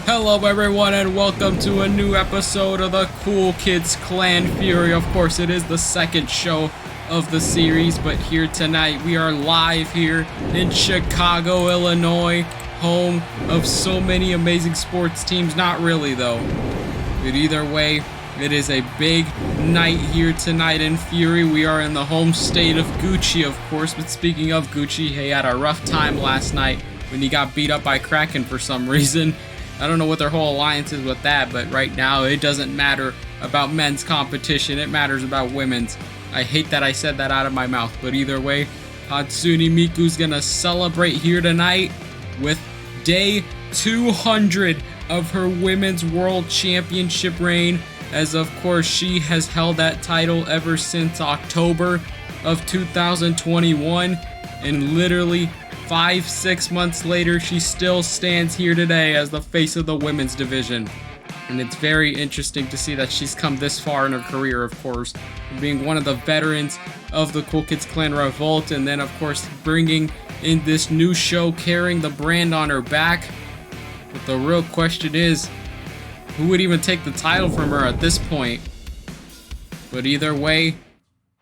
Hello everyone and welcome to a new episode of the Kool Kids Klan Fury. Of course, it is the second show of the series, but here tonight we are live here in Chicago, Illinois, home of so many amazing sports teams. Not really though, but either way, it is a big night here tonight in Fury. We are in the home state of Gucci, of course, but speaking of Gucci, he had a rough time last night when he got beat up by Kraken for some reason. I don't know what their whole alliance is with that, but right now it doesn't matter about men's competition. It matters about women's. I hate that I said that out of my mouth, but either way, Hatsune Miku's gonna celebrate here tonight with day 200 of her Women's World Championship reign, as of course she has held that title ever since October of 2021, and literally 5-6 months later, she still stands here today as the face of the women's division. And it's very interesting to see that she's come this far in her career, of course, being one of the veterans of the Kool Kids Klan Revolt, and then of course bringing in this new show, carrying the brand on her back. But the real question is, who would even take the title from her at this point? But either way,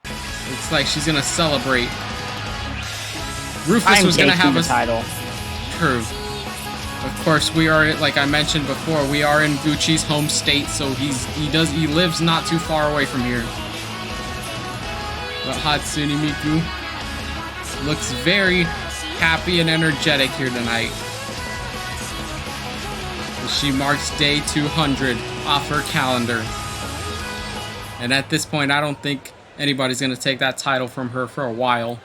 looks like she's gonna celebrate. Rufus was going to have a title. True. Of course, we are, like I mentioned before, we are in Gucci's home state, so he lives not too far away from here. But Hatsune Miku looks very happy and energetic here tonight, as she marks day 200 off her calendar. And at this point, I don't think anybody's going to take that title from her for a while.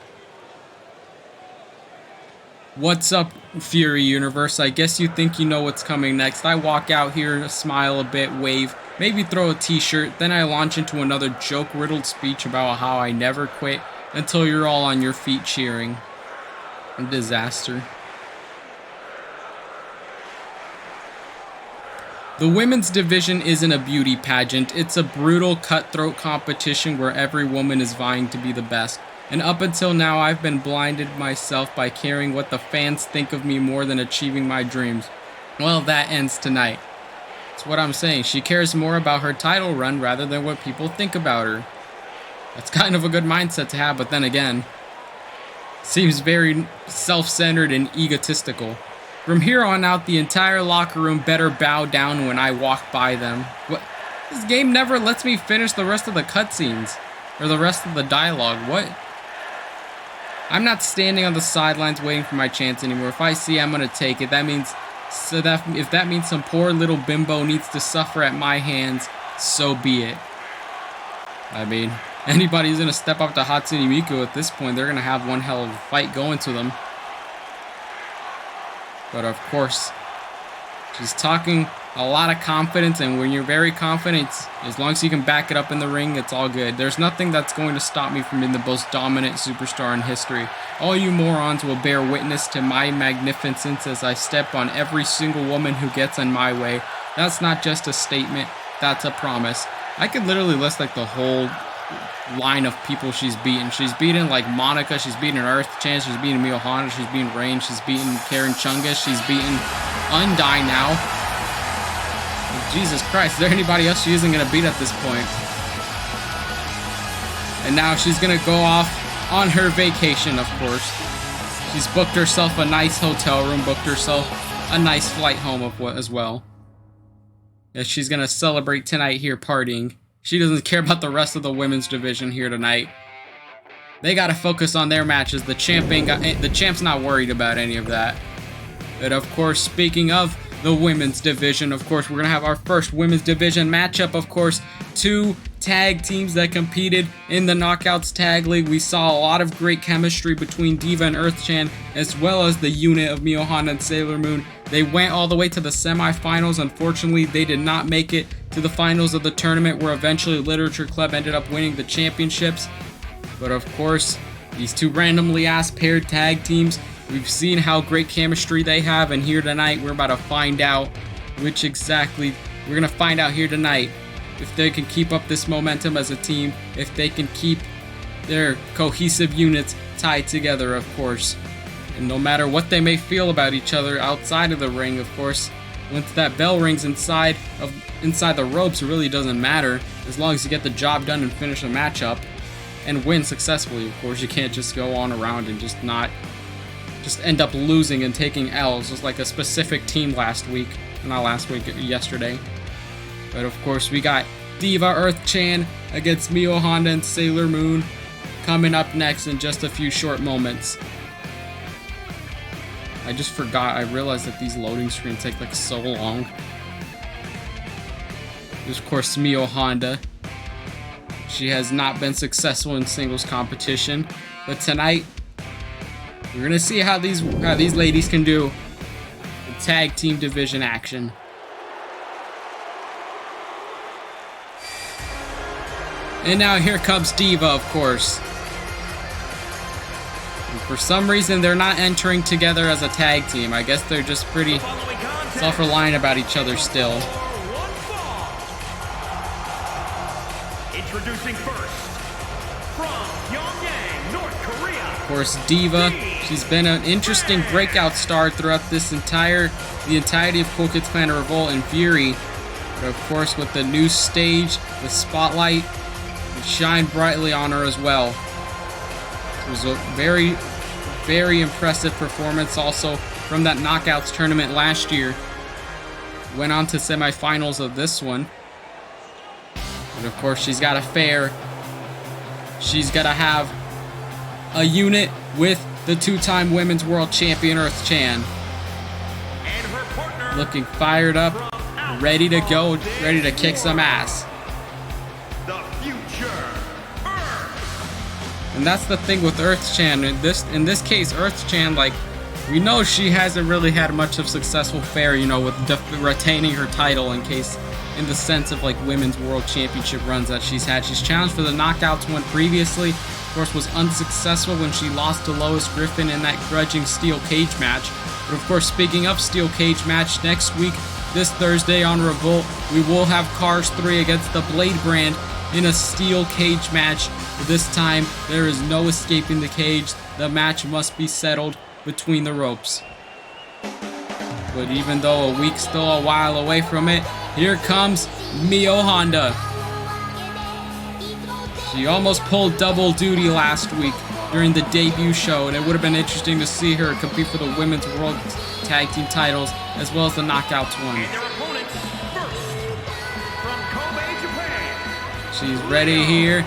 What's up, Fury Universe? I guess you think you know what's coming next. I walk out here, smile a bit, wave, maybe throw a t-shirt, then I launch into another joke-riddled speech about how I never quit until you're all on your feet cheering. A disaster. The women's division isn't a beauty pageant. It's a brutal, cutthroat competition where every woman is vying to be the best. And up until now, I've been blinded myself by caring what the fans think of me more than achieving my dreams. Well, that ends tonight. That's what I'm saying. She cares more about her title run rather than what people think about her. That's kind of a good mindset to have, but then again, seems very self-centered and egotistical. From here on out, the entire locker room better bow down when I walk by them. What? This game never lets me finish the rest of the cutscenes, or the rest of the dialogue. What? I'm not standing on the sidelines waiting for my chance anymore. If I see I'm gonna take it, if that means some poor little bimbo needs to suffer at my hands, so be it. I mean, anybody who's gonna step up to Hatsune Miku at this point, they're gonna have one hell of a fight going to them. But of course, she's talking a lot of confidence, and when you're very confident, as long as you can back it up in the ring, it's all good. There's nothing that's going to stop me from being the most dominant superstar in history. All you morons will bear witness to my magnificence as I step on every single woman who gets in my way. That's not just a statement, that's a promise. I could literally list like the whole line of people she's beaten. She's beaten like Monica, she's beaten Earth Chan, she's beaten Miyohana, she's beaten Rain, she's beaten Karen Chungus, she's beaten Undyne now. Jesus Christ, is there anybody else she isn't going to beat at this point? And now she's going to go off on her vacation, of course. She's booked herself a nice hotel room, booked herself a nice flight home as well. Yeah, she's going to celebrate tonight here partying. She doesn't care about the rest of the women's division here tonight. They got to focus on their matches. The champ's not worried about any of that. But of course, speaking of the women's division, of course, we're going to have our first women's division matchup. Of course, two tag teams that competed in the Knockouts Tag League. We saw a lot of great chemistry between Diva and Earth-chan, as well as the unit of Miyohana and Sailor Moon. They went all the way to the semifinals. Unfortunately, they did not make it to the finals of the tournament, where eventually Literature Club ended up winning the championships. But of course, these two randomly ass paired tag teams, we've seen how great chemistry they have, and here tonight we're about to find out which exactly. We're going to find out here tonight if they can keep up this momentum as a team, if they can keep their cohesive units tied together, of course. And no matter what they may feel about each other outside of the ring, of course, Once that bell rings inside the ropes, it really doesn't matter as long as you get the job done and finish the matchup and win successfully. Of course, you can't just go on around and just end up losing and taking L's, just like a specific team yesterday. But of course, we got Diva Earth-chan against Mio Honda and Sailor Moon coming up next in just a few short moments. I just forgot, I realized that these loading screens take like so long. There's of course Mio Honda. She has not been successful in singles competition, but tonight we're gonna see how these ladies can do in tag team division action. And now here comes Diva, of course. And for some reason, they're not entering together as a tag team. I guess they're just pretty self-reliant about each other still. Introducing first, from Pyongyang, North Korea. Of course, Diva, she's been an interesting breakout star throughout the entirety of Kool Kids Klan Revolt and Fury. But of course, with the new stage, the spotlight, it shined brightly on her as well. It was a very, very impressive performance also from that Knockouts tournament last year. Went on to semifinals of this one. But of course, she's got to fare. She's got to have a unit with the two-time Women's World Champion Earth-chan. Looking fired up, ready to go, ready to kick some ass. And that's the thing with Earth-chan. In this case, Earth-chan, like, we know she hasn't really had much of successful fare, you know, with retaining her title in the sense of like Women's World Championship runs that she's had. She's challenged for the Knockouts one previously. Of course, was unsuccessful when she lost to Lois Griffin in that grudging steel cage match. But of course, speaking of steel cage match, next week, this Thursday on Revolt, we will have Cars 3 against the Blade brand in a steel cage match. This time, there is no escaping the cage. The match must be settled between the ropes. But even though a week's still a while away from it, here comes Mio Honda. She almost pulled double duty last week during the debut show, and it would have been interesting to see her compete for the Women's World Tag Team titles as well as the Knockouts one. And their opponents, first, from Kobe, Japan. She's ready here,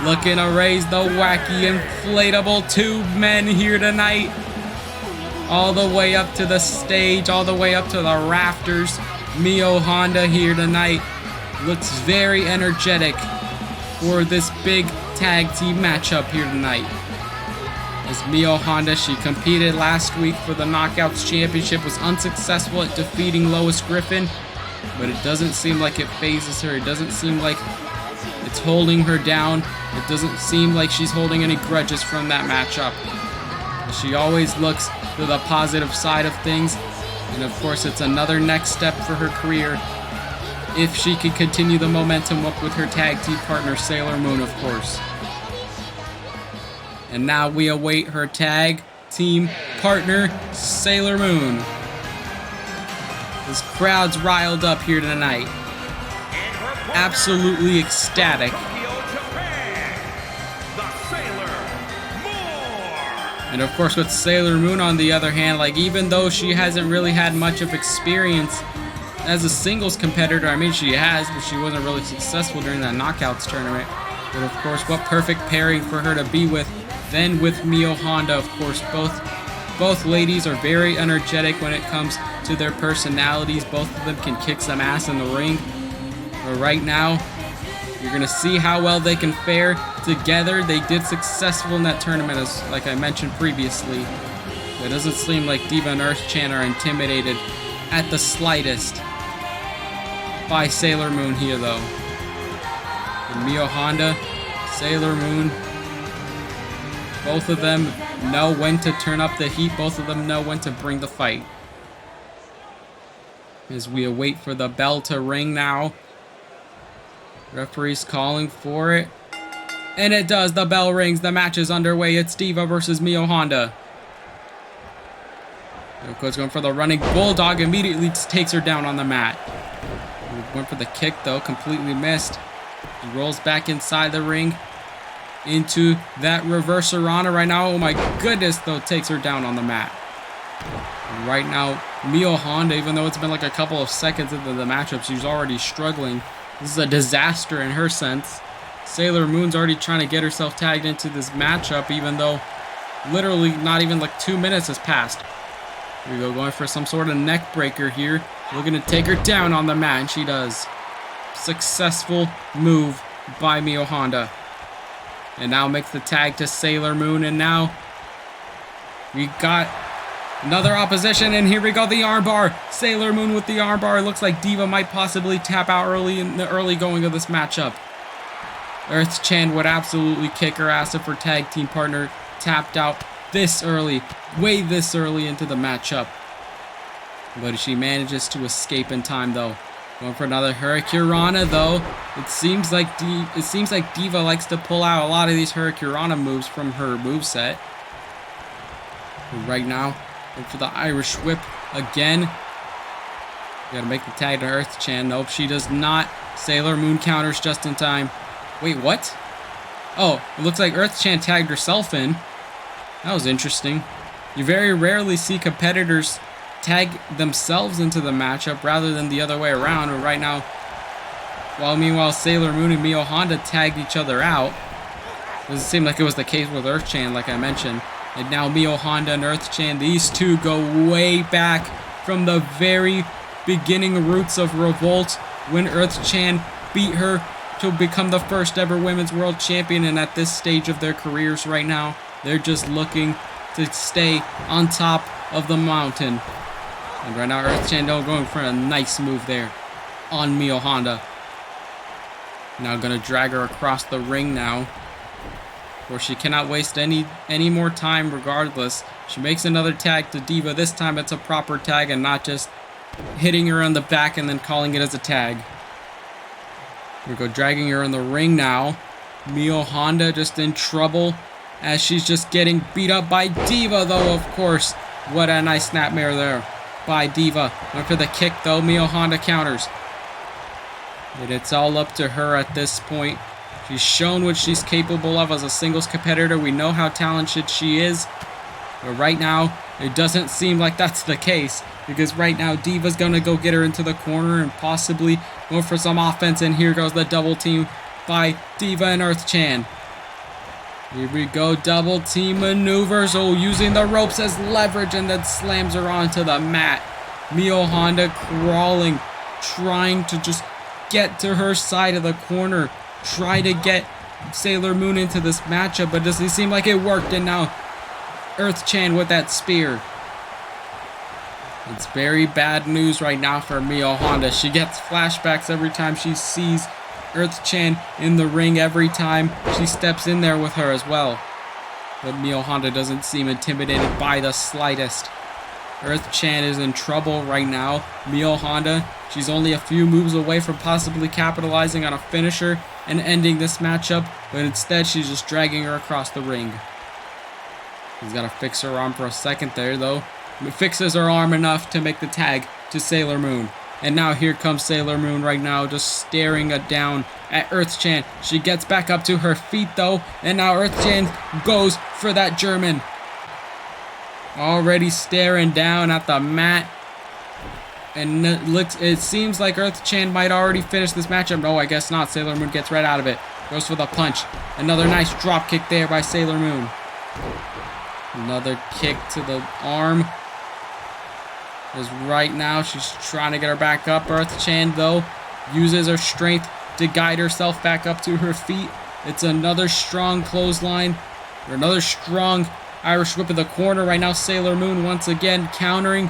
looking to raise the wacky inflatable tube men here tonight. All the way up to the stage, all the way up to the rafters. Mio Honda here tonight looks very energetic for this big tag team matchup here tonight. As Mio Honda, she competed last week for the Knockouts Championship, was unsuccessful at defeating Lois Griffin, but it doesn't seem like it phases her. It doesn't seem like it's holding her down. It doesn't seem like she's holding any grudges from that matchup. She always looks to the positive side of things, and of course it's another next step for her career if she can continue the momentum up with her tag team partner Sailor Moon, of course. And now we await her tag team partner Sailor Moon. This crowd's riled up here tonight, absolutely ecstatic. And of course with Sailor Moon on the other hand, like, even though she hasn't really had much of experience as a singles competitor, I mean she has, but she wasn't really successful during that Knockouts tournament. But of course, what perfect pairing for her to be with than with Mio Honda. Of course, both ladies are very energetic when it comes to their personalities. Both of them can kick some ass in the ring. But right now, you're going to see how well they can fare together. They did successful in that tournament, as like I mentioned previously. It doesn't seem like Diva and Earth-chan are intimidated at the slightest by Sailor Moon here, though. And Mio Honda, Sailor Moon, both of them know when to turn up the heat. Both of them know when to bring the fight. As we await for the bell to ring now. Referee's calling for it. And it does. The bell rings. The match is underway. It's Diva versus Mio Honda. Of course, going for the running bulldog, immediately just takes her down on the mat. Went for the kick though, completely missed. He rolls back inside the ring into that reverse Rana right now. Oh my goodness, though, takes her down on the mat. And right now, Mio Honda, even though it's been like a couple of seconds into the matchup, she's already struggling. This is a disaster in her sense. Sailor Moon's already trying to get herself tagged into this matchup, even though literally not even like 2 minutes has passed. Here we go, going for some sort of neck breaker here. Looking to take her down on the mat, and she does. Successful move by Mio Honda. And now makes the tag to Sailor Moon, and now we got another opposition, and here we go, the armbar. Sailor Moon with the armbar. It looks like Diva might possibly tap out early in the early going of this matchup. Earth Chan would absolutely kick her ass if her tag team partner tapped out this early, way this early into the matchup. But she manages to escape in time though. Going for another Hurricanrana though. It seems like Diva likes to pull out a lot of these Hurricanrana moves from her moveset. Right now, going for the Irish Whip again. Gotta make the tag to Earth Chan. Nope, she does not. Sailor Moon counters just in time. Wait, what? Oh, it looks like Earth Chan tagged herself in. That was interesting. You very rarely see competitors tag themselves into the matchup rather than the other way around. And right now, meanwhile Sailor Moon and Mio Honda tagged each other out. Doesn't seem like it was the case with Earth Chan, like I mentioned. And now Mio Honda and Earth Chan, these two go way back from the very beginning roots of Revolt, when Earth Chan beat her to become the first ever women's world champion. And at this stage of their careers right now, they're just looking to stay on top of the mountain. And right now, Earth Chan going for a nice move there on Mio Honda. Now gonna drag her across the ring now, where she cannot waste any more time regardless. She makes another tag to Diva. This time it's a proper tag and not just hitting her on the back and then calling it as a tag. Here we go, dragging her in the ring now. Mio Honda just in trouble as she's just getting beat up by Diva though, of course. What a nice snapmare there by Diva. Went for the kick though. Mio Honda counters. And it's all up to her at this point. She's shown what she's capable of as a singles competitor. We know how talented she is. But right now, it doesn't seem like that's the case. Because right now, Diva's going to go get her into the corner and possibly go for some offense. And here goes the double team by Diva and Earth Chan. Here we go, double team maneuvers. Oh, using the ropes as leverage and then slams her onto the mat. Mio Honda crawling, trying to just get to her side of the corner. Try to get Sailor Moon into this matchup, but it doesn't seem like it worked. And now Earth Chan with that spear. It's very bad news right now for Mio Honda. She gets flashbacks every time she sees Earth Chan in the ring, every time she steps in there with her as well. But Mio Honda doesn't seem intimidated by the slightest. Earth Chan is in trouble right now. Mio Honda, she's only a few moves away from possibly capitalizing on a finisher and ending this matchup, but instead she's just dragging her across the ring. He's got to fix her arm for a second there though. It fixes her arm enough to make the tag to Sailor Moon. And now here comes Sailor Moon right now, just staring down at Earth Chan. She gets back up to her feet though, and now Earth Chan goes for that German. Already staring down at the mat. And it seems like Earth Chan might already finish this matchup. No, I guess not. Sailor Moon gets right out of it. Goes for the punch. Another nice drop kick there by Sailor Moon. Another kick to the arm. As right now she's trying to get her back up. Earth Chan though uses her strength to guide herself back up to her feet. It's another strong clothesline, or another strong Irish whip in the corner right now. Sailor Moon once again countering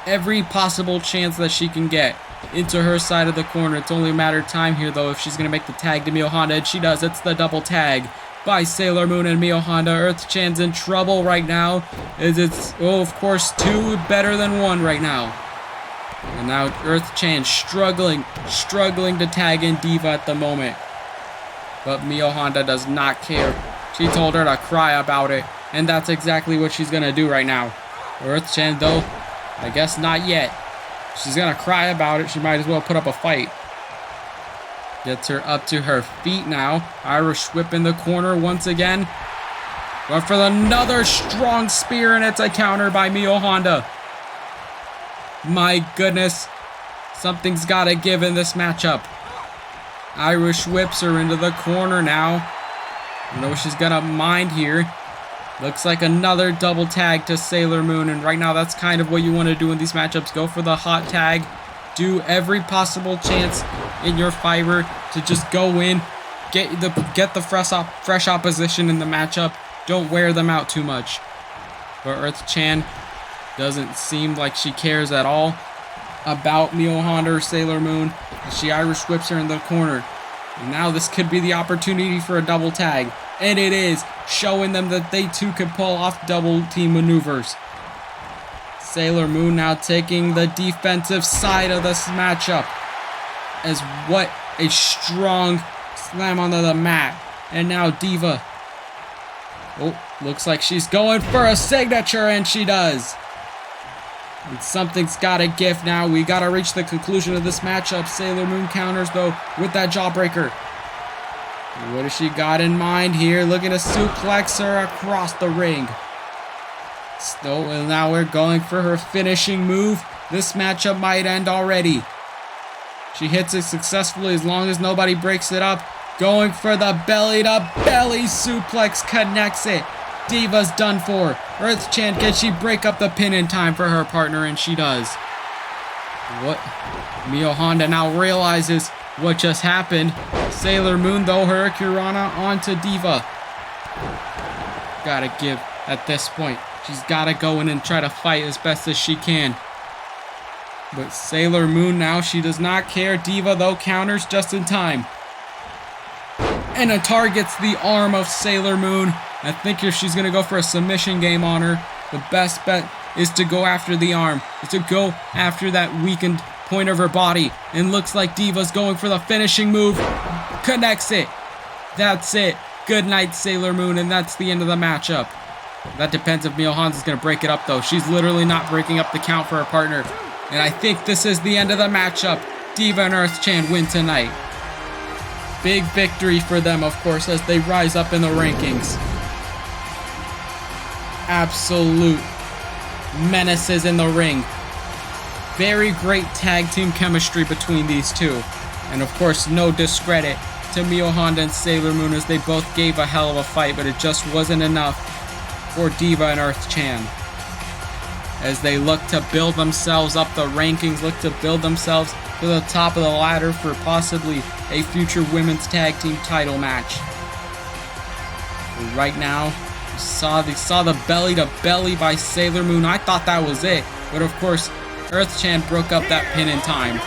every possible chance that she can get into her side of the corner. It's only a matter of time here though if she's going to make the tag to Mio Honda, and she does. It's the double tag by Sailor Moon and Mio Honda. Earth Chan's in trouble right now. It's of course two better than one right now. And now Earth Chan struggling to tag in Diva at the moment. But Mio Honda does not care. She told her to cry about it, and that's exactly what she's gonna do right now. Earth Chan, though, I guess not yet. She's gonna cry about it. She might as well put up a fight. Gets her up to her feet now. Irish whip in the corner once again. Going for another strong spear, and it's a counter by Mio Honda. My goodness. Something's gotta give in this matchup. Irish whips her into the corner now. I don't know what she's gonna mind here. Looks like another double tag to Sailor Moon, and right now that's kind of what you want to do in these matchups. Go for the hot tag. Do every possible chance in your fiber to just go in, get the fresh opposition in the matchup. Don't wear them out too much. But Earth Chan doesn't seem like she cares at all about Mio Honda or Sailor Moon. She Irish whips her in the corner. And now this could be the opportunity for a double tag. And it is, showing them that they too can pull off double team maneuvers. Sailor Moon now taking the defensive side of this matchup. As what a strong slam onto the mat. And now Diva. Oh, looks like she's going for a signature, and she does. And something's gotta give now. We gotta reach the conclusion of this matchup. Sailor Moon counters, though, with that jawbreaker. What has she got in mind here? Looking to suplex her across the ring. So now we're going for her finishing move. This matchup might end already. She hits it successfully as long as nobody breaks it up. Going for the belly-to-belly suplex, connects it. Diva's done for. Earth Chan, can she break up the pin in time for her partner? And she does. What? Mio Honda now realizes what just happened. Sailor Moon, though, Hurricanrana onto Diva. Gotta give at this point. She's gotta go in and try to fight as best as she can. But Sailor Moon now, she does not care. Diva, though, counters just in time. And it targets the arm of Sailor Moon. I think if she's gonna go for a submission game on her, the best bet is to go after the arm. Is to go after that weakened point of her body. And looks like Diva's going for the finishing move. Connects it. That's it. Good night, Sailor Moon, and that's the end of the matchup. That depends if Mio Honda's gonna break it up, though. She's literally not breaking up the count for her partner. And I think this is the end of the matchup. Diva and Earth Chan win tonight. Big victory for them, of course, as they rise up in the rankings. Absolute menaces in the ring. Very great tag team chemistry between these two. And of course, no discredit to Mio Honda and Sailor Moon, as they both gave a hell of a fight, but it just wasn't enough for Diva and Earth Chan. As they look to build themselves up the rankings, look to build themselves to the top of the ladder for possibly a future women's tag team title match. But right now, you saw the belly to belly by Sailor Moon. I thought that was it, but of course, Earth Chan broke up that pin in time.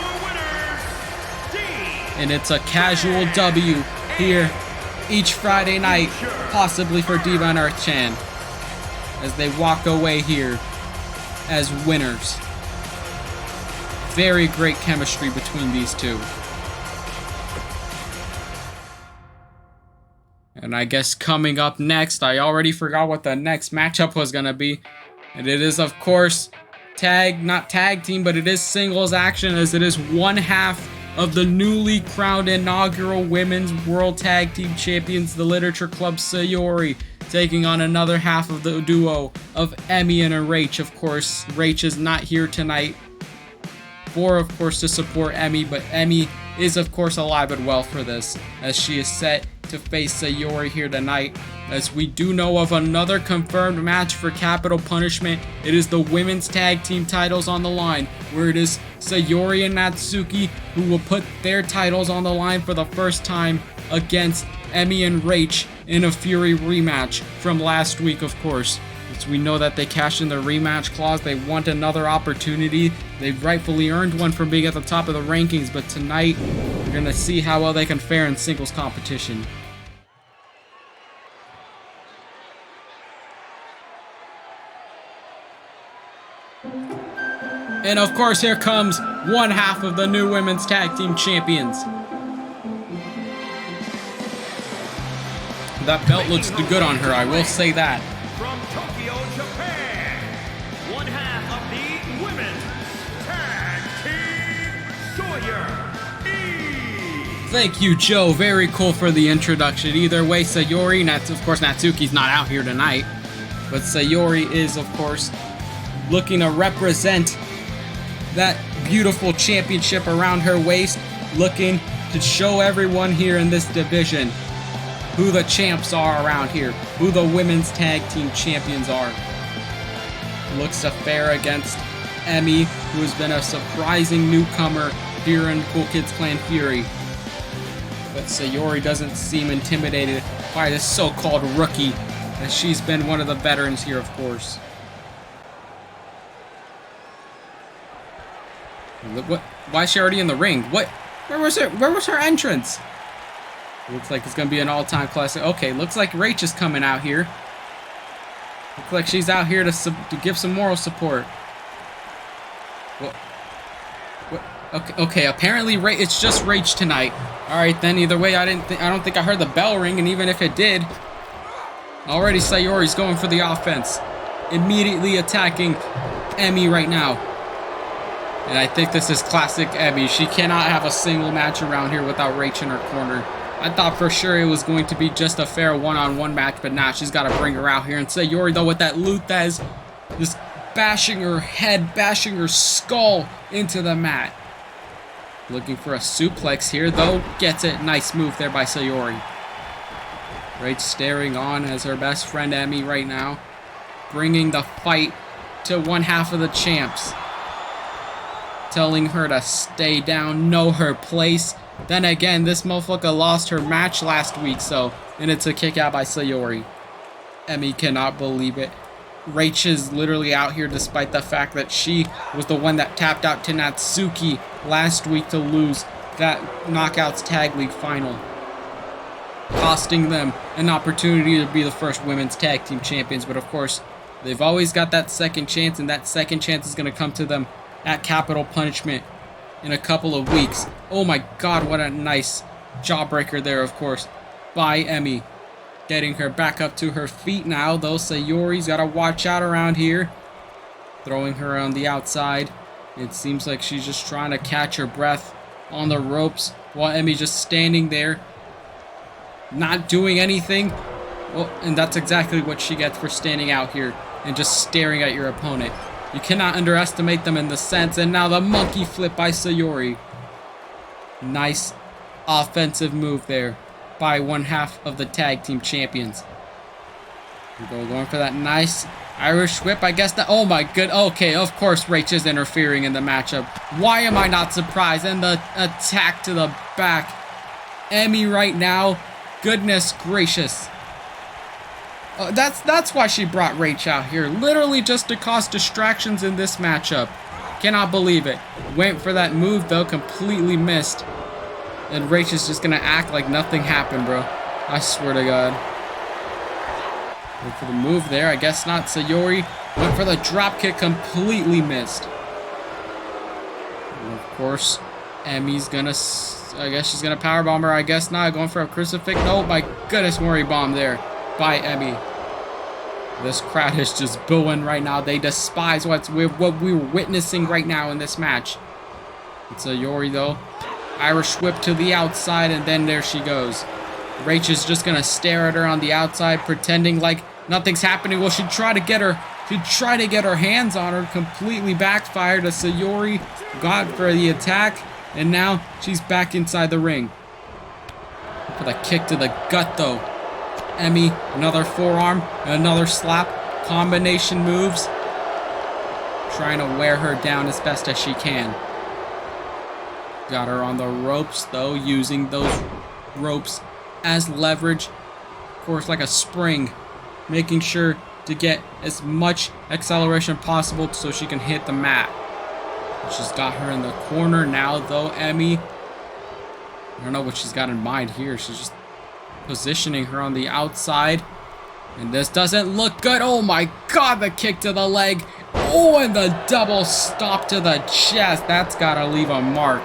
And it's a casual W here each Friday night, possibly for Diva and Earth Chan, as they walk away here as winners. Very great chemistry between these two. And I guess coming up next, I already forgot what the next matchup was gonna be. And it is, of course, not tag team, but it is singles action, as it is one half of the newly crowned inaugural Women's World Tag Team Champions, the Literature Club Sayori, taking on another half of the duo of Emmy and Rach. Of course, Rach is not here tonight of course, to support Emmy, but Emmy is, of course, alive and well for this, as she is set to face Sayori here tonight. As we do know of another confirmed match for Capital Punishment, it is the women's tag team titles on the line, where it is Sayori and Natsuki who will put their titles on the line for the first time against Emmy and Rach in a Fury rematch from last week, of course. As we know that they cashed in their rematch clause, they want another opportunity. They've rightfully earned one from being at the top of the rankings, but tonight we're going to see how well they can fare in singles competition. And of course, here comes one half of the new women's tag team champions. That belt looks good on her, I will say that. From Tokyo, Japan, one Warrior E. Thank you, Joe. Very cool for the introduction. Either way, Sayori, of course, Natsuki's not out here tonight, but Sayori is, of course, looking to represent that beautiful championship around her waist, looking to show everyone here in this division who the champs are around here, who the women's tag team champions are. Looks to fare against Emmy, who has been a surprising newcomer here in Kool Kids Klan Fury. But Sayori doesn't seem intimidated by this so-called rookie, as she's been one of the veterans here, of course. What? Why is she already in the ring? What? Where was her entrance? Looks like it's gonna be an all-time classic. Okay, looks like Rach is coming out here. Looks like she's out here to give some moral support. What? Okay. Apparently, it's just Rach tonight. All right, then. Either way, I don't think I heard the bell ring, and even if it did, already Sayori's going for the offense, immediately attacking Emmy right now. And I think this is classic Emmy. She cannot have a single match around here without Rach in her corner. I thought for sure it was going to be just a fair one-on-one match, but now she's got to bring her out here. And Sayori, though, with that Luthez, just bashing her head, bashing her skull into the mat. Looking for a suplex here, though. Gets it. Nice move there by Sayori. Rach staring on as her best friend Emmy right now, bringing the fight to one half of the champs. Telling her to stay down, know her place. Then again, this motherfucker lost her match last week, and it's a kick out by Sayori. Emmy cannot believe it. Rach is literally out here despite the fact that she was the one that tapped out to Natsuki last week to lose that Knockouts Tag League final, costing them an opportunity to be the first women's tag team champions. But of course, they've always got that second chance, and that second chance is going to come to them at Capital Punishment in a couple of weeks. Oh my god, what a nice jawbreaker there, of course, by Emmy. Getting her back up to her feet now, though. Sayori's got to watch out around here. Throwing her on the outside. It seems like she's just trying to catch her breath on the ropes while Emmy's just standing there, not doing anything. Well, and that's exactly what she gets for standing out here and just staring at your opponent. You cannot underestimate them in the sense. And now the monkey flip by Sayori. Nice offensive move there by one half of the tag team champions. We're going for that nice Irish whip, I guess. Oh my good. Okay, of course Rach is interfering in the matchup. Why am I not surprised? And the attack to the back. Emmy right now. Goodness gracious. That's why she brought Rach out here. Literally just to cause distractions in this matchup. Cannot believe it. Went for that move though, completely missed. And Rach is just gonna act like nothing happened, bro. I swear to God. Went for the move there. I guess not. Sayori went for the drop kick, completely missed. And of course, Emmy's gonna... I guess she's gonna powerbomb her. I guess not. Going for a crucifix. Oh my goodness, Mori bomb there by Emmy. This crowd is just booing right now. They despise what we're witnessing right now in this match. It's Sayori though. Irish whip to the outside, and then there she goes. Rach is just gonna stare at her on the outside, pretending like nothing's happening. Well, she'd try to get her hands on her. Completely backfired as Sayori got for the attack, and now she's back inside the ring. For the kick to the gut though. Emmy, another forearm, another slap, combination moves. Trying to wear her down as best as she can. Got her on the ropes though, using those ropes as leverage. Of course, like a spring, making sure to get as much acceleration possible so she can hit the mat. She's got her in the corner now though, Emmy. I don't know what she's got in mind here. She's just positioning her on the outside. And this doesn't look good. Oh my god, the kick to the leg. Oh, and the double stop to the chest. That's gotta leave a mark.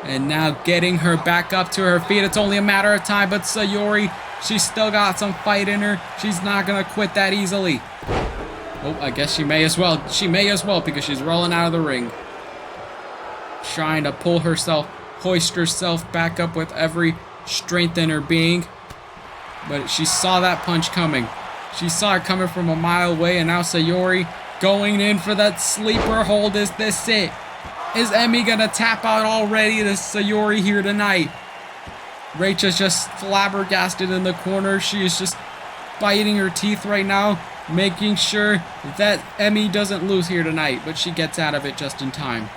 And now getting her back up to her feet. It's only a matter of time, but Sayori, she's still got some fight in her. She's not gonna quit that easily. Oh, I guess she may as well. She may as well because she's rolling out of the ring. trying to pull herself, hoist herself back up with every strength in her being. But she saw that punch coming. She saw it coming from a mile away, and now Sayori going in for that sleeper hold. Is this it? Is Emmy gonna tap out already? This Sayori here tonight. Rachel's just flabbergasted in the corner. She is just biting her teeth right now, making sure that Emmy doesn't lose here tonight, but she gets out of it just in time.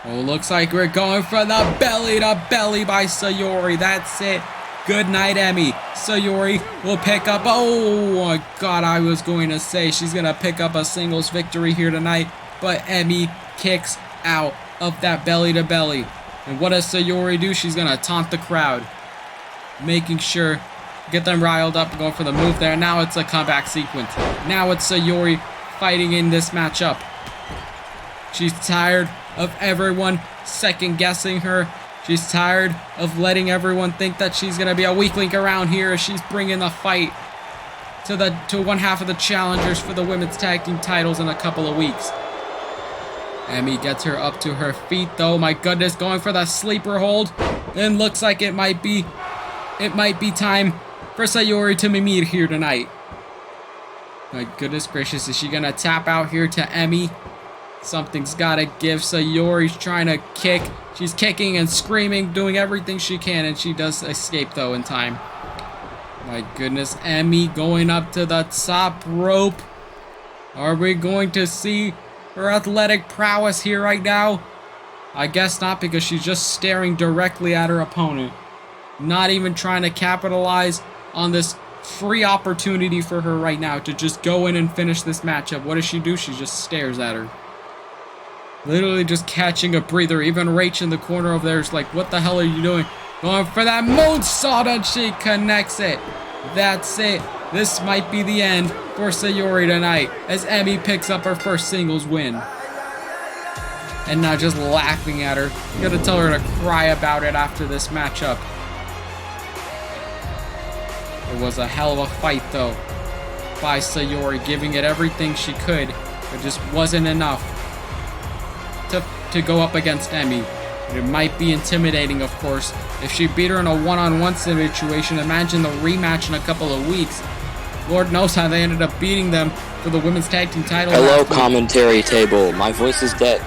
Oh, looks like we're going for the belly to belly by Sayori. That's it. Good night, Emmy. Sayori will pick up. Oh my God, I was going to say she's going to pick up a singles victory here tonight, but Emmy kicks out of that belly to belly. And what does Sayori do? She's going to taunt the crowd, making sure get them riled up, going for the move there. Now it's a comeback sequence. Now it's Sayori fighting in this matchup. She's tired of everyone second guessing her. She's tired of letting everyone think that she's going to be a weak link around here as she's bringing the fight to one half of the challengers for the women's tag team titles in a couple of weeks. Emmy gets her up to her feet though. My goodness, going for the sleeper hold. And looks like it might be time for Sayori to meet here tonight. My goodness gracious, is she going to tap out here to Emmy? Something's got to give. Sayori's trying to kick. She's kicking and screaming, doing everything she can, and she does escape, though, in time. My goodness, Emmy going up to the top rope. Are we going to see her athletic prowess here right now? I guess not, because she's just staring directly at her opponent. Not even trying to capitalize on this free opportunity for her right now to just go in and finish this matchup. What does she do? She just stares at her. Literally just catching a breather. Even Rach in the corner over there is like, what the hell are you doing? Going for that moonsault, and she connects it. That's it. This might be the end for Sayori tonight as Emmy picks up her first singles win. And now just laughing at her. You gotta tell her to cry about it after this matchup. It was a hell of a fight though by Sayori, giving it everything she could, but just wasn't enough to go up against Emmy. But it might be intimidating, of course. If she beat her in a one-on-one situation, imagine the rematch in a couple of weeks. Lord knows how they ended up beating them for the women's tag team title. Hello, commentary table. My voice is dead.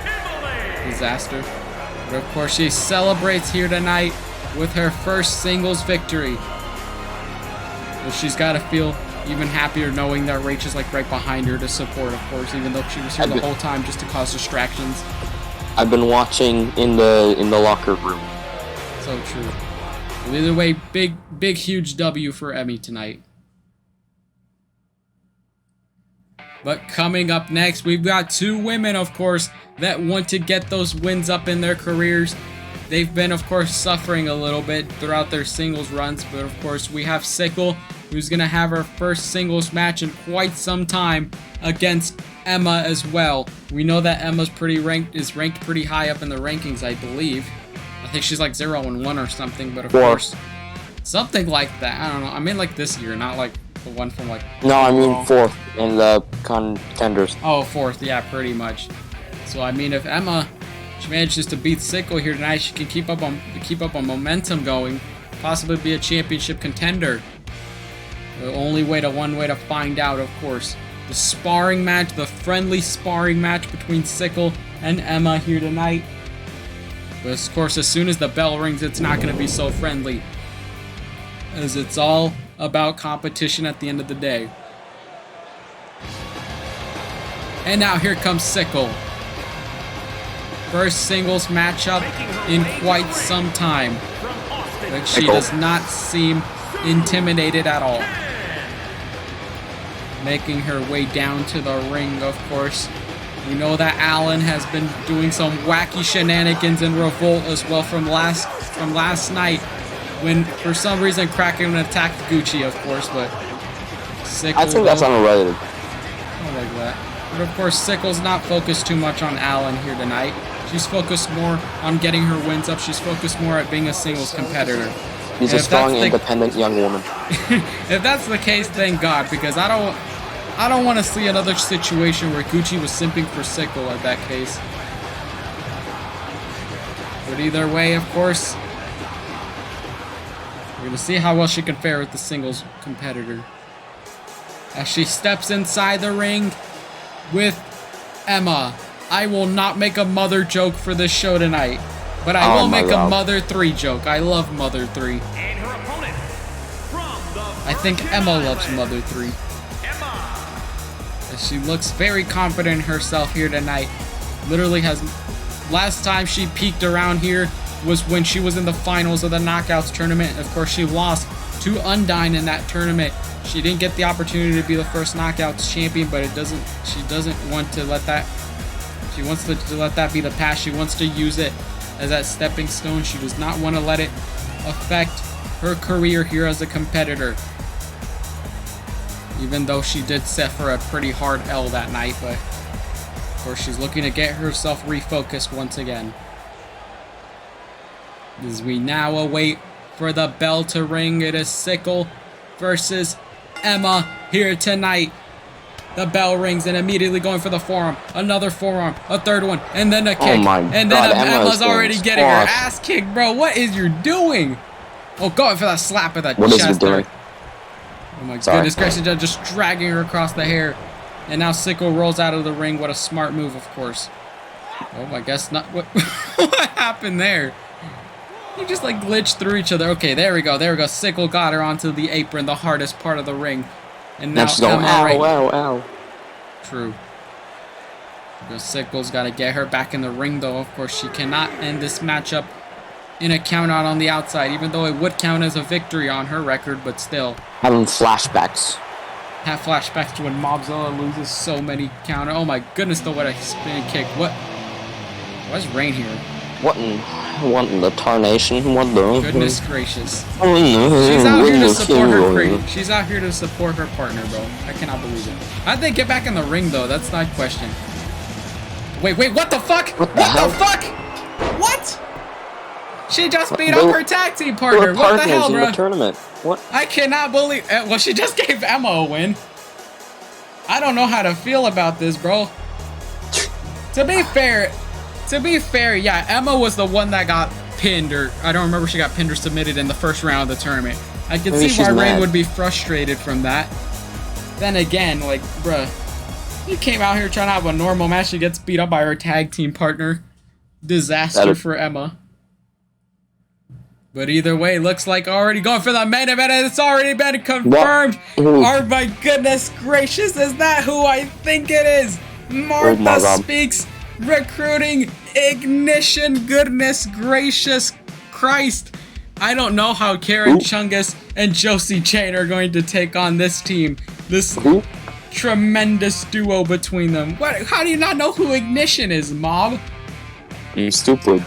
Disaster. But of course, she celebrates here tonight with her first singles victory. Well, she's got to feel even happier knowing that Rach is like right behind her to support, of course, even though she was here the whole time just to cause distractions. I've been watching in the locker room. So true. Either way, big huge W for Emmy tonight. But coming up next, we've got two women, of course, that want to get those wins up in their careers. They've been, of course, suffering a little bit throughout their singles runs, but of course we have Sickle, who's going to have her first singles match in quite some time against Emma as well. We know that Emma's ranked pretty high up in the rankings, I believe. I think she's like 0-1 or something, but of course, something like that. I don't know. I mean like this year, not like the one from like... No, I mean fourth in the contenders. Oh, fourth, yeah, pretty much. So I mean, if Emma, she manages to beat Sickle here tonight, she can keep up on momentum going, possibly be a championship contender. The only way to find out, of course. The sparring match, the friendly sparring match between Sickle and Emma here tonight. But of course, as soon as the bell rings, it's not going to be so friendly, as it's all about competition at the end of the day. And now here comes Sickle. First singles matchup in quite some time. But she does not seem intimidated at all. Making her way down to the ring, of course. We know that Alan has been doing some wacky shenanigans in Revolt as well from last night, when for some reason Kraken attacked Gucci, of course, but Sickle, I think that's unrelated. I like that. But of course, Sickle's not focused too much on Alan here tonight. She's focused more on getting her wins up. She's focused more at being a singles competitor. She's a strong, independent young woman. If that's the case, thank God, because I don't want to see another situation where Gucci was simping for Sickle at that case. But either way, of course, we're gonna see how well she can fare with the singles competitor. As she steps inside the ring with Emma. I will not make a mother joke for this show tonight, but I will make a Mother 3 joke. I love Mother 3. And her opponent from the I think Emma loves Mother 3. Emma. As she looks very confident in herself here tonight. Literally has... Last time she peaked around here was when she was in the finals of the Knockouts tournament. Of course, she lost to Undyne in that tournament. She didn't get the opportunity to be the first Knockouts champion, but she doesn't want to let that... She wants to let that be the past. She wants to use it as that stepping stone. She does not want to let it affect her career here as a competitor. Even though she did suffer a pretty hard L that night, but of course she's looking to get herself refocused once again. As we now await for the bell to ring, it is Sickle versus Emma here tonight. The bell rings and immediately going for the forearm. Another forearm, a third one, and then a kick. Oh my and God, then Emma's already getting her squashed. ass kicked, bro. What is you doing? Oh, going for that slap of the What is chest. he doing? Oh my Sorry. goodness gracious, just dragging her across the hair. And now Sickle rolls out of the ring. What a smart move, of course. Oh, I guess not. What, what happened there? You just like glitched through each other. Okay, there we go. There we go. Sickle got her onto the apron, the hardest part of the ring. And now She's going, Emma ow, right. ow, ow. True. Because Sickle's got to get her back in the ring, though. Of course, she cannot end this matchup in a count out on the outside, even though it would count as a victory on her record, but still. Having flashbacks. Have flashbacks to when Mobzilla loses so many counter. Oh my goodness, though, what a spin kick. What? Why's Rain here? What in the tarnation? What the? Goodness gracious. She's She's out here to support her. She's out here to support her partner, bro. I cannot believe it. How'd they get back in the ring, though? That's not a question. Wait, what the fuck? What the hell? fuck? What? She just beat up her tag team partner. We're What the partners hell, in bro? the tournament. What? I cannot believe. Well, she just gave Emma a win. I don't know how to feel about this, bro. To be fair, yeah, Emma was the one that got pinned, or I don't remember if she got pinned or submitted in the first round of the tournament. I can Maybe see why she's Rain mad. would be frustrated from that. Then again, like, bruh, you came out here trying to have a normal match. She gets beat up by her tag team partner. Disaster for Emma. But either way, looks like already going for the main event, and it's already been confirmed. What? Oh my goodness gracious, is that who I think it is? Martha my God. Speaks recruiting ignition. Goodness gracious Christ. I don't know how Karen Chungus and Josie Jane are going to take on this team. This tremendous duo between them. What? How do you not know who Ignition is, Mob? You stupid.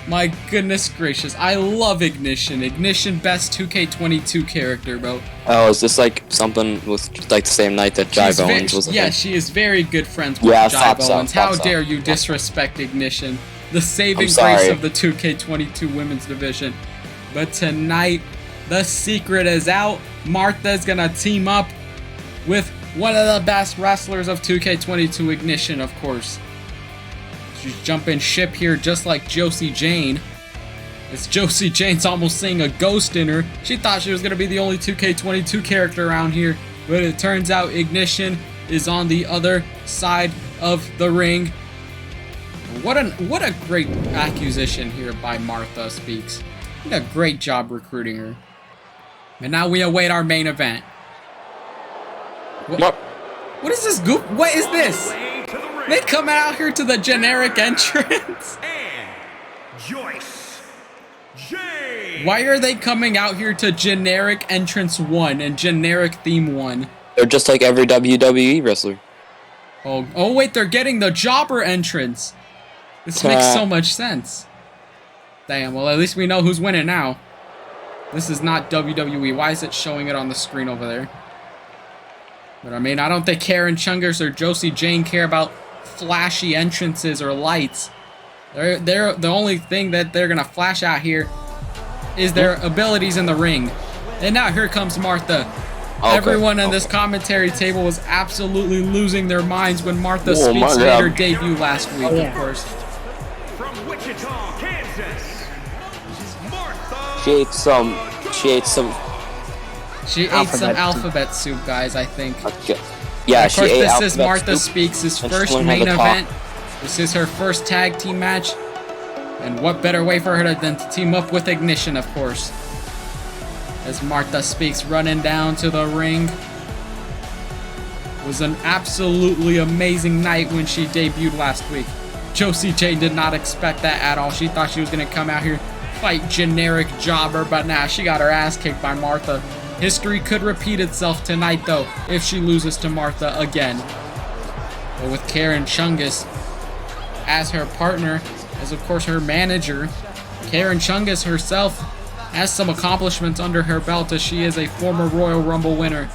My goodness gracious, I love Ignition. Ignition, best 2K22 character, bro. Oh, is this like something with like the same night that Jive Owens was? Yeah, she is very good friends with Yeah, I Jive thought so, Owens. thought How so. dare you disrespect Ignition, the saving I'm sorry. grace of the 2K22 women's division. But tonight, the secret is out. Martha's gonna team up with one of the best wrestlers of 2K22, Ignition, of course. She's jumping ship here just like Josie Jane. As Josie Jane's almost seeing a ghost in her. She thought she was going to be the only 2K22 character around here. But it turns out Ignition is on the other side of the ring. What a great acquisition here by Martha Speaks. Did a great job recruiting her. And now we await our main event. What is this goop? What is this? Way to the ring. They come out here to the generic entrance. And Joyce Jane. Why are they coming out here to generic entrance 1 and generic theme 1? They're just like every WWE wrestler. Oh wait, they're getting the jobber entrance. This makes so much sense. Damn, well at least we know who's winning now. This is not WWE. Why is it showing it on the screen over there? But I mean, I don't think Karen Chungus or Josie Jane care about flashy entrances or lights. They're the only thing that they're gonna flash out here is their abilities in the ring. And now here comes Martha. Okay, Everyone on this commentary table was absolutely losing their minds when Martha Oh, Speaks my made God. her debut last week, of course. From Wichita, Kansas, Martha. She ate some. She ate some alphabet soup, guys, I think. Okay. Yeah, Of course, she ate this is alphabet Martha soup, Speaks' and she first learned how main to talk. event. This is her first tag team match. And what better way for her than to team up with Ignition, of course. As Martha Speaks running down to the ring. It was an absolutely amazing night when she debuted last week. Josie Jane did not expect that at all. She thought she was going to come out here, fight generic jobber, but nah, she got her ass kicked by Martha. History could repeat itself tonight, though, if she loses to Martha again. But with Karen Chungus as her partner, as of course her manager, Karen Chungus herself has some accomplishments under her belt, as she is a former Royal Rumble winner.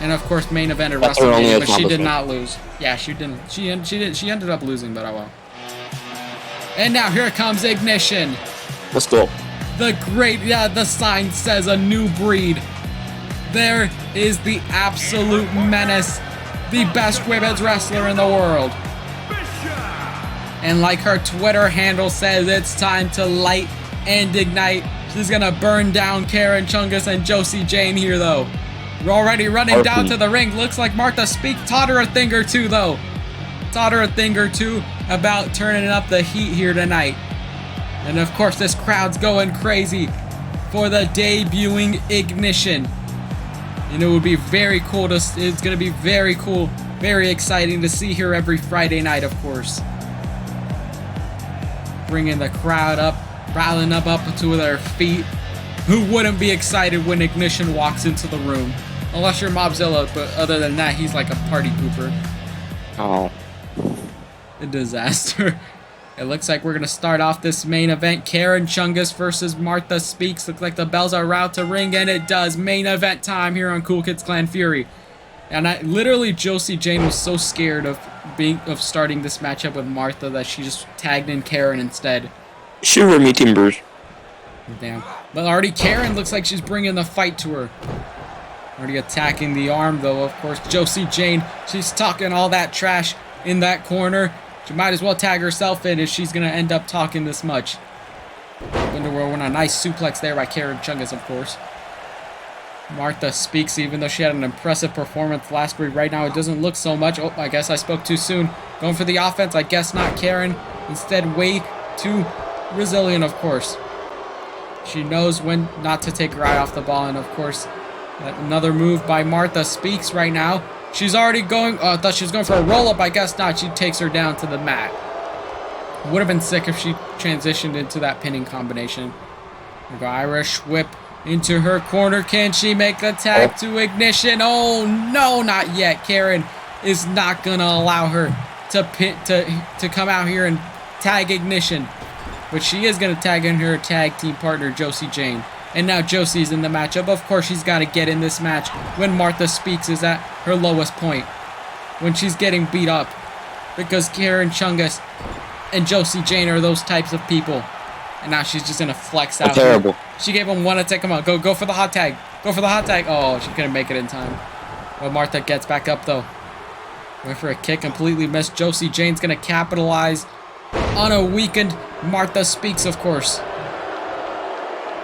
And of course, main event at WrestleMania, but she did not lose. Yeah, she didn't. She ended up losing, but oh well. And now here comes Ignition. Let's go. The sign says a new breed. There is the absolute menace, the best women's wrestler in the world. And like her Twitter handle says, it's time to light and ignite. She's gonna burn down Karen Chungus and Josie Jane here, though. We're already running down to the ring. Looks like Martha Speak taught her a thing or two, though. Taught her a thing or two about turning up the heat here tonight. And of course, this crowd's going crazy for the debuting Ignition. And it would be very cool to, it's going to be very cool, very exciting to see her every Friday night, of course. Bringing the crowd up, riling them up to their feet. Who wouldn't be excited when Ignition walks into the room? Unless you're Mobzilla, but other than that, he's like a party pooper. Oh. A disaster. It looks like we're going to start off this main event. Karen Chungus versus Martha Speaks. Looks like the bells are about to ring, and it does. Main event time here on Kool Kids Klan Fury. And literally, Josie Jane was so scared of starting this matchup with Martha that she just tagged in Karen instead. Shiver me timbers. Damn. But already Karen looks like she's bringing the fight to her. Already attacking the arm, though, of course. Josie Jane, she's talking all that trash in that corner. She might as well tag herself in if she's going to end up talking this much. Underworld won a nice suplex there by Karen Chungus, of course. Martha Speaks, even though she had an impressive performance last week. Right now, it doesn't look so much. Oh, I guess I spoke too soon. Going for the offense, I guess not Karen. Instead, way too resilient, of course. She knows when not to take her eye off the ball, and of course, another move by Martha Speaks right now. She's already going, I thought she was going for a roll-up, I guess not. She takes her down to the mat. Would have been sick if she transitioned into that pinning combination. We go Irish whip into her corner. Can she make the tag to Ignition? Oh, no, not yet. Karen is not going to allow her to come out here and tag Ignition. But she is going to tag in her tag team partner, Josie Jane. And now Josie's in the matchup. Of course, she's got to get in this match when Martha Speaks is at her lowest point. When she's getting beat up. Because Karen Chungus and Josie Jane are those types of people. And now she's just going to flex out. Terrible. She gave him one attack. Come on, go for the hot tag. Go for the hot tag. Oh, she couldn't make it in time. Well, Martha gets back up, though. Went for a kick, completely missed. Josie Jane's going to capitalize on a weakened Martha Speaks, of course.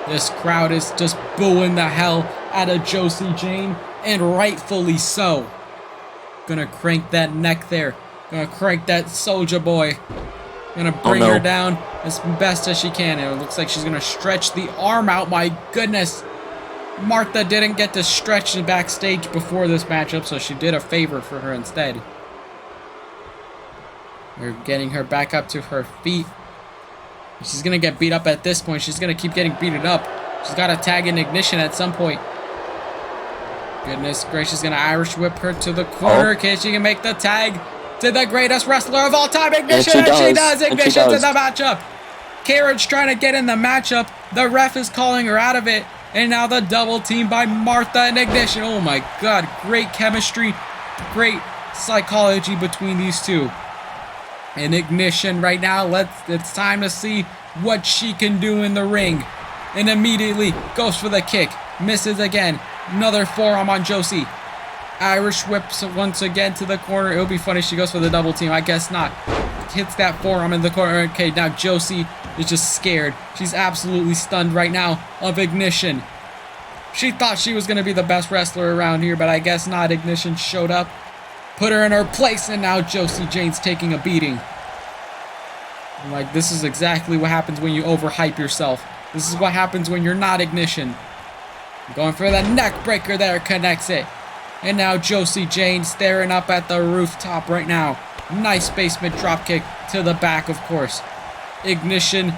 This crowd is just booing the hell out of Josie Jane, and rightfully so. Gonna crank that neck there. Gonna crank that soldier boy. Gonna bring her down as best as she can. And it looks like she's gonna stretch the arm out. My goodness. Martha didn't get to stretch the backstage before this matchup, so she did a favor for her instead. We're getting her back up to her feet. She's going to get beat up at this point. She's going to keep getting beaten up. She's got to tag in Ignition at some point. Goodness gracious, she's going to Irish whip her to the corner. Okay, she can make the tag to the greatest wrestler of all time, Ignition. And she does. Ignition's in the matchup. Karen's trying to get in the matchup. The ref is calling her out of it. And now the double team by Martha and Ignition. Oh my God, great chemistry. Great psychology between these two. And Ignition right now, it's time to see what she can do in the ring. And immediately goes for the kick. Misses again. Another forearm on Josie. Irish whips once again to the corner. It'll be funny if she goes for the double team. I guess not. hits that forearm in the corner. Okay, now Josie is just scared. She's absolutely stunned right now of Ignition. She thought she was going to be the best wrestler around here, but I guess not. Ignition showed up, put her in her place, and now Josie Jane's taking a beating. Like, this is exactly what happens when you overhype yourself. This is what happens when you're not Ignition. Going for the neck breaker there, connects it. And now Josie Jane staring up at the rooftop right now. Nice basement dropkick to the back, of course. Ignition,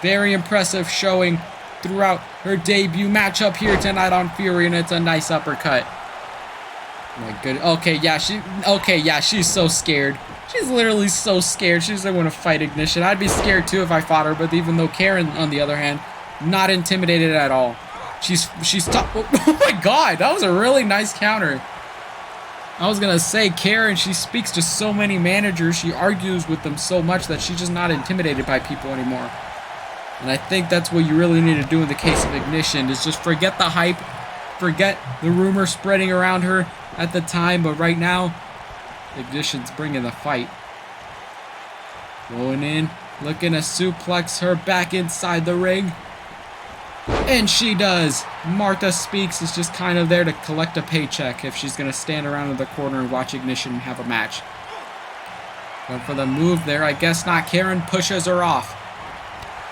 very impressive showing throughout her debut matchup here tonight on Fury, and it's a nice uppercut. My good. Okay, yeah, she's so scared. She's literally so scared. She doesn't want to fight Ignition. I'd be scared too if I fought her, but even though Karen, on the other hand, not intimidated at all. She's tough. Oh my god, that was a really nice counter. I was gonna say, Karen, she speaks to so many managers, she argues with them so much that she's just not intimidated by people anymore. And I think that's what you really need to do in the case of Ignition, is just forget the hype, forget the rumor spreading around her at the time, but right now, Ignition's bringing the fight. Going in, looking to suplex her back inside the ring. And she does. Martha Speaks is just kind of there to collect a paycheck if she's going to stand around in the corner and watch Ignition have a match. Going for the move there, I guess not. Karen pushes her off.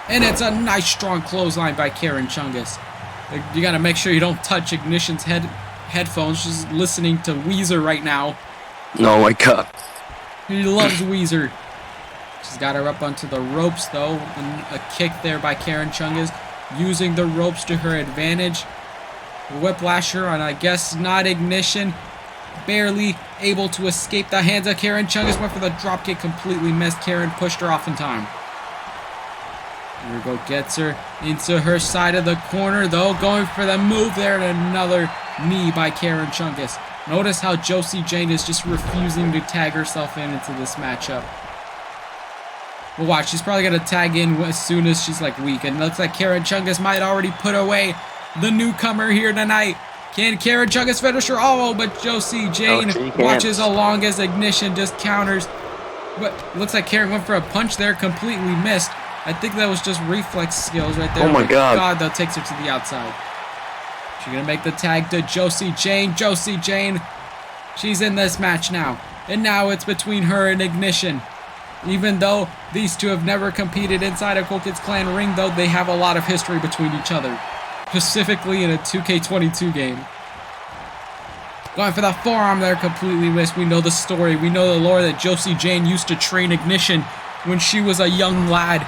And it's a nice strong clothesline by Karen Chungus. You got to make sure you don't touch Ignition's headphones. She's listening to Weezer right now. Oh my god. He loves Weezer. She's got her up onto the ropes though. And a kick there by Karen Chungus. Using the ropes to her advantage. Whiplasher on, I guess, not Ignition. Barely able to escape the hands of Karen Chungus. Went for the dropkick, completely missed. Karen pushed her off in time. Here we go, gets her into her side of the corner, though. Going for the move there, and another knee by Karen Chungus. Notice how Josie Jane is just refusing to tag herself into this matchup. Well, watch, she's probably going to tag in as soon as she's, like, weak. And it looks like Karen Chungus might already put away the newcomer here tonight. Can Karen Chungus finish her? Oh, but Josie Jane watches along as Ignition just counters. But it looks like Karen went for a punch there, completely missed. I think that was just reflex skills right there. Oh, my God. That takes her to the outside. She's going to make the tag to Josie Jane. Josie Jane, she's in this match now. And now it's between her and Ignition. Even though these two have never competed inside a Kool Kids Klan ring, though, they have a lot of history between each other. Specifically in a 2K22 game. Going for the forearm there, completely missed. We know the story. We know the lore that Josie Jane used to train Ignition when she was a young lad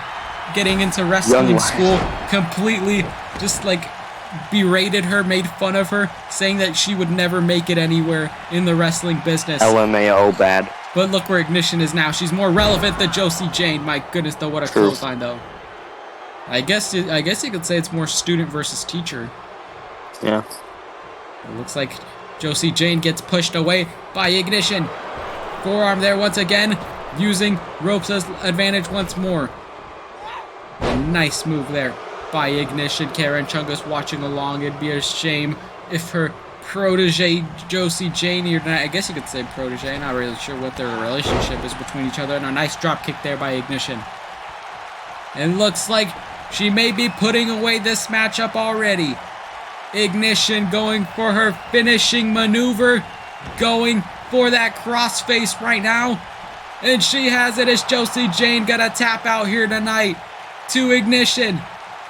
getting into wrestling school. Completely just like berated her, made fun of her, saying that she would never make it anywhere in the wrestling business. LMAO bad. But look where Ignition is now. She's more relevant than Josie Jane. My goodness, though, what a clothesline, though. I guess you could say it's more student versus teacher. Yeah. It looks like Josie Jane gets pushed away by Ignition. Forearm there once again, using ropes as advantage once more. A nice move there by Ignition. Karen Chungus watching along. It'd be a shame if her protege Josie Jane, or I guess you could say protege, not really sure what their relationship is between each other, and a nice drop kick there by Ignition. And looks like she may be putting away this matchup already. Ignition going for her finishing maneuver, going for that crossface right now, and she has it as Josie Jane gonna tap out here tonight to Ignition.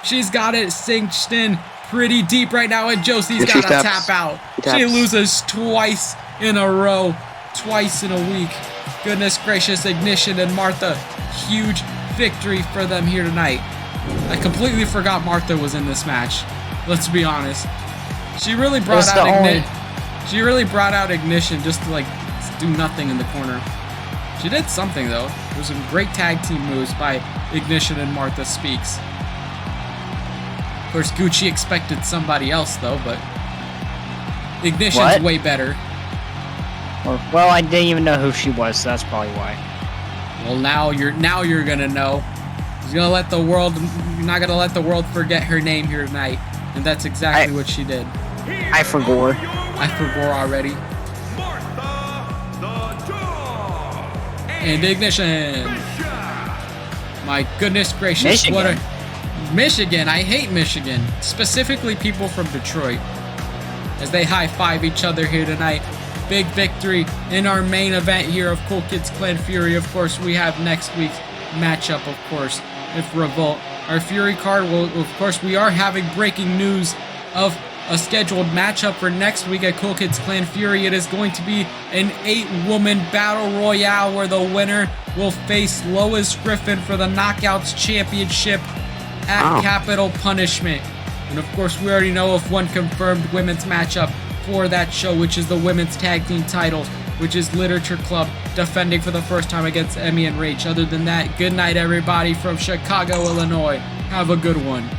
She's got it cinched in pretty deep right now, and Josie's got to tap out. She loses twice in a row, twice in a week. Goodness gracious, Ignition and Martha, huge victory for them here tonight. I completely forgot Martha was in this match. Let's be honest. She really brought out Ignition. She really brought out Ignition just to like do nothing in the corner. She did something though. There was some great tag team moves by Ignition and Martha Speaks. Of course, Gucci expected somebody else though, but Ignition's way better. Well, I didn't even know who she was, so that's probably why. Well, now you're gonna know. You're not gonna let the world forget her name here tonight, and that's exactly what she did. I forgot. I forgot already. Martha the Dog. And ignition. My goodness gracious. Michigan. Michigan. I hate Michigan. Specifically people from Detroit. As they high-five each other here tonight. Big victory in our main event here of Kool Kids Klan Fury. Of course, we have next week's matchup, of course, with Revolt. Our Fury card will, of course, we are having breaking news of a scheduled matchup for next week at Kool Kids Klan Fury. It is going to be an 8-woman battle royale where the winner will face Lois Griffin for the Knockouts Championship at Capital Punishment. And of course, we already know of one confirmed women's matchup for that show, which is the women's tag team titles, which is Literature Club defending for the first time against Emmy and Rach. Other than that, good night, everybody from Chicago, Illinois. Have a good one.